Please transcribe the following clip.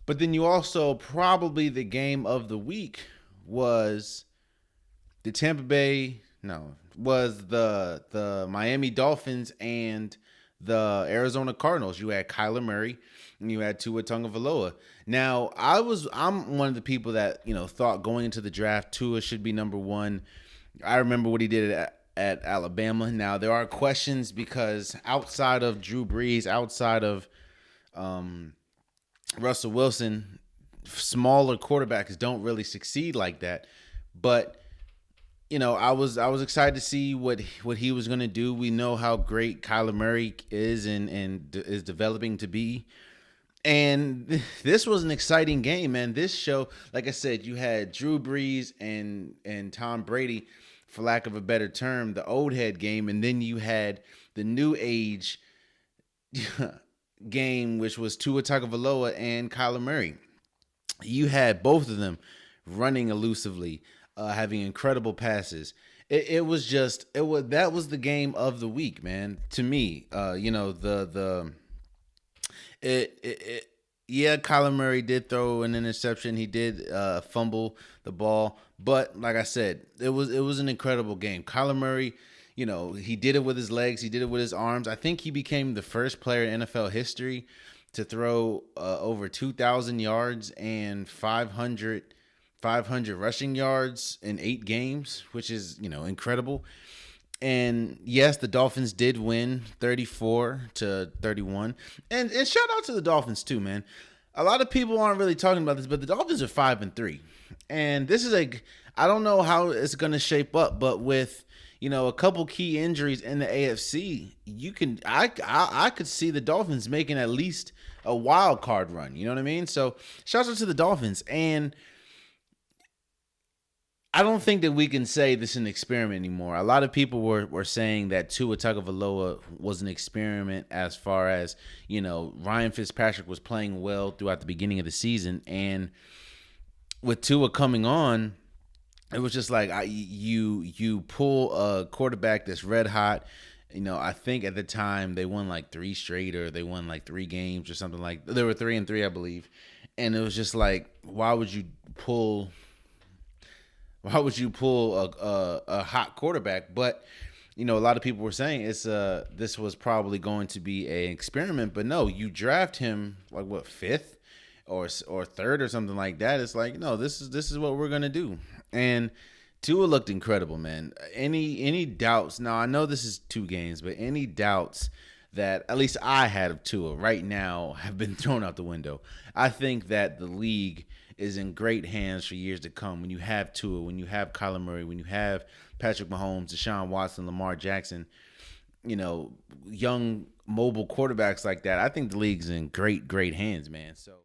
But then you also probably the game of the week was the Tampa Bay no was the Miami Dolphins and the Arizona Cardinals. You had Kyler Murray and you had Tua Tagovailoa. Now I'm one of the people that thought going into the draft Tua should be number one. I remember what he did at Alabama. Now there are questions because outside of Drew Brees, outside of um, Russell Wilson, smaller quarterbacks don't really succeed like that. But I was excited to see what he was going to do. We know how great Kyler Murray is and is developing to be. And this was an exciting game, man. This show, like I said, you had Drew Brees and Tom Brady, for lack of a better term, the old head game, and then you had the new age game, which was Tua Tagovailoa and Kyler Murray. You had both of them running elusively, having incredible passes. It was just it was that was the game of the week, man. To me, the it yeah, Kyler Murray did throw an interception. He did fumble the ball, but like I said, it was an incredible game. Kyler Murray, he did it with his legs. He did it with his arms. I think he became the first player in NFL history to throw over 2,000 yards and 500 rushing yards in 8 games, which is incredible. And yes, the Dolphins did win 34-31. And shout out to the Dolphins too, man. A lot of people aren't really talking about this, but the Dolphins are 5-3. And this is I don't know how it's gonna shape up, but with a couple key injuries in the AFC, I could see the Dolphins making at least a wild card run. You know what I mean? So shout out to the Dolphins. And I don't think that we can say this is an experiment anymore. A lot of people were saying that Tua Tagovailoa was an experiment as far as, Ryan Fitzpatrick was playing well throughout the beginning of the season. And with Tua coming on, it was just like you pull a quarterback that's red hot. I think at the time they won like 3 straight, or they won like 3 games or something like. They were 3-3, I believe. And it was just like, why would you pull a hot quarterback? But a lot of people were saying this was probably going to be an experiment. But no, you draft him like what, fifth or third or something like that. It's like, no, this is what we're gonna do. And Tua looked incredible, man. Any doubts? Now I know this is 2 games, but any doubts that at least I had of Tua right now have been thrown out the window. I think that the league is in great hands for years to come. When you have Tua, when you have Kyler Murray, when you have Patrick Mahomes, Deshaun Watson, Lamar Jackson, young mobile quarterbacks like that, I think the league's in great, great hands, man. So